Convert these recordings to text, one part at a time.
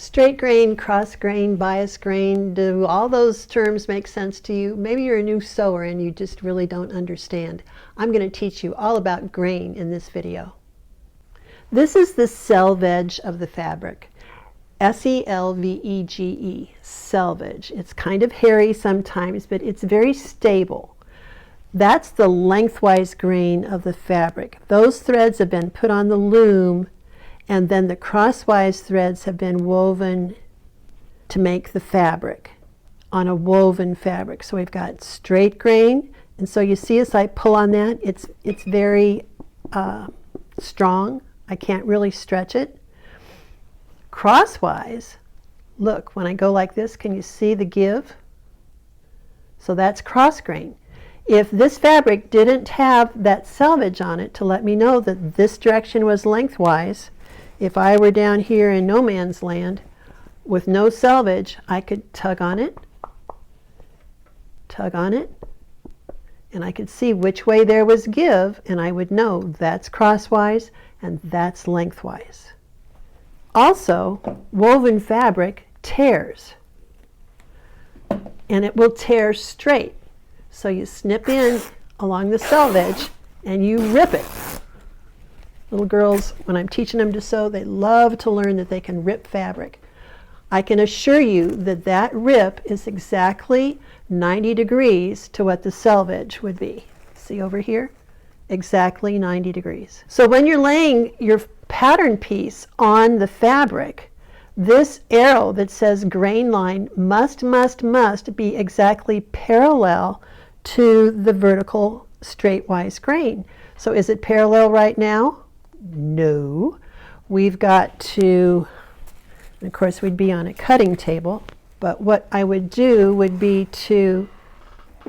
Straight grain, cross grain, bias grain, do all those terms make sense to you? Maybe you're a new sewer and you just really don't understand. I'm going to teach you all about grain in this video. This is the selvage of the fabric. S-E-L-V-E-G-E, selvage. It's kind of hairy sometimes, but it's very stable. That's the lengthwise grain of the fabric. Those threads have been put on the loom, and then the crosswise threads have been woven to make the fabric on a woven fabric. So we've got straight grain, and so you see as I pull on that, it's very strong. I can't really stretch it. Crosswise, look, when I go like this, can you see the give? So that's cross grain. If this fabric didn't have that selvage on it to let me know that this direction was lengthwise, if I were down here in no man's land with no selvage, I could tug on it, and I could see which way there was give, and I would know that's crosswise and that's lengthwise. Also, woven fabric tears, and it will tear straight. So you snip in along the selvage and you rip it. Little girls, when I'm teaching them to sew, they love to learn that they can rip fabric. I can assure you that that rip is exactly 90 degrees to what the selvage would be. See over here? Exactly 90 degrees. So when you're laying your pattern piece on the fabric, this arrow that says grain line must be exactly parallel to the vertical straightwise grain. So is it parallel right now? No. We've got to, and of course we'd be on a cutting table, but what I would do would be to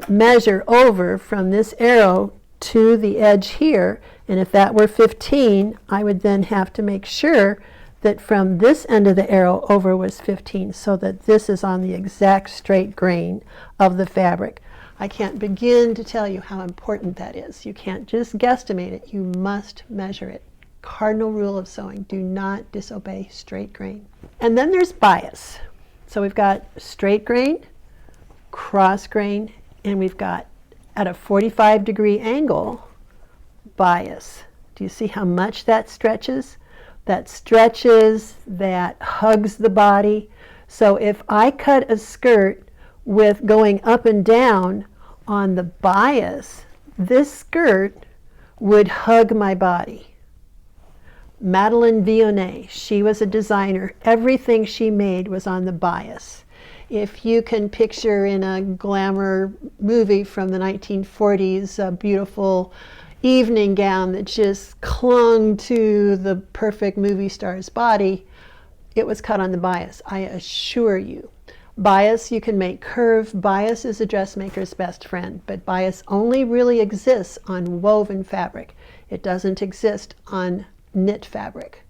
measure over from this arrow to the edge here, and if that were 15, I would then have to make sure that from this end of the arrow over was 15, so that this is on the exact straight grain of the fabric. I can't begin to tell you how important that is. You can't just guesstimate it, you must measure it. Cardinal rule of sewing, do not disobey straight grain. And then there's bias. So we've got straight grain, cross grain, and we've got at a 45-degree angle bias. Do you see how much that stretches? That stretches, that hugs the body. So if I cut a skirt with going up and down on the bias, this skirt would hug my body. Madeleine Vionnet, she was a designer. Everything she made was on the bias. If you can picture in a glamour movie from the 1940s, a beautiful evening gown that just clung to the perfect movie star's body, it was cut on the bias, I assure you. Bias you can make curve. Bias is a dressmaker's best friend, but bias only really exists on woven fabric. It doesn't exist on knit fabric.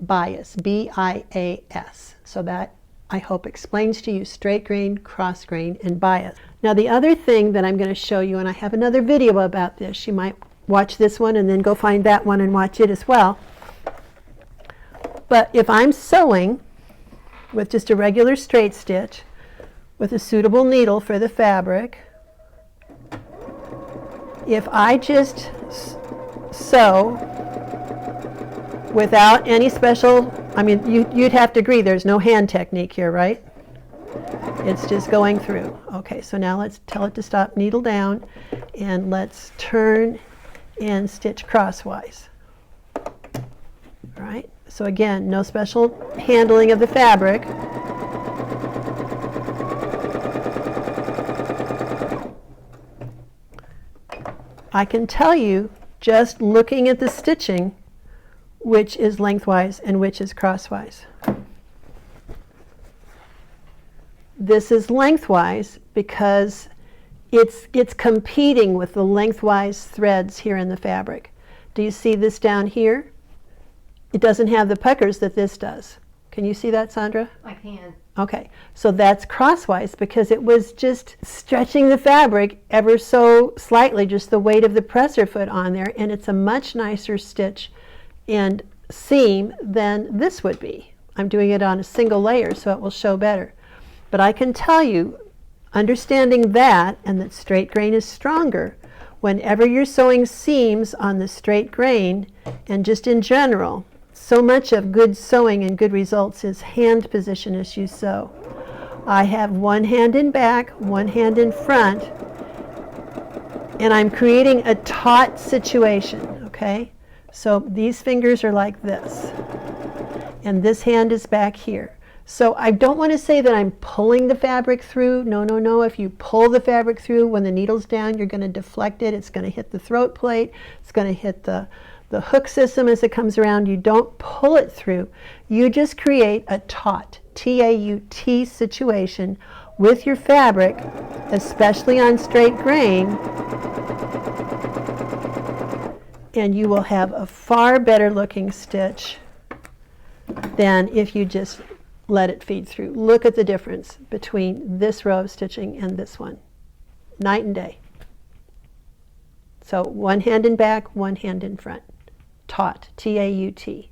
Bias, B-I-A-S. So that, I hope, explains to you straight grain, cross grain, and bias. Now the other thing that I'm going to show you, and I have another video about this, you might watch this one and then go find that one and watch it as well. But if I'm sewing with just a regular straight stitch with a suitable needle for the fabric, if I just sew without any special, I mean, you'd have to agree there's no hand technique here, right? It's just going through. Okay, so now let's tell it to stop, needle down, and let's turn and stitch crosswise. All right, so again, no special handling of the fabric. I can tell you, just looking at the stitching, which is lengthwise and which is crosswise. This is lengthwise because it's competing with the lengthwise threads here in the fabric. Do you see this down here? It doesn't have the puckers that this does. Can you see that, Sandra? I can. Okay, so that's crosswise because it was just stretching the fabric ever so slightly, just the weight of the presser foot on there, and it's a much nicer stitch and seam than this would be. I'm doing it on a single layer so it will show better. But I can tell you, understanding that and that straight grain is stronger, whenever you're sewing seams on the straight grain, and just in general, so much of good sewing and good results is hand position as you sew. I have one hand in back, one hand in front, and I'm creating a taut situation, okay? So these fingers are like this, and this hand is back here. So I don't want to say that I'm pulling the fabric through. No, no, no. If you pull the fabric through, when the needle's down, you're going to deflect it. It's going to hit the throat plate. It's going to hit the hook system as it comes around. You don't pull it through. You just create a taut, T-A-U-T situation with your fabric, especially on straight grain, and you will have a far better looking stitch than if you just let it feed through. Look at the difference between this row of stitching and this one. Night and day. So one hand in back, one hand in front. Taut, T-A-U-T.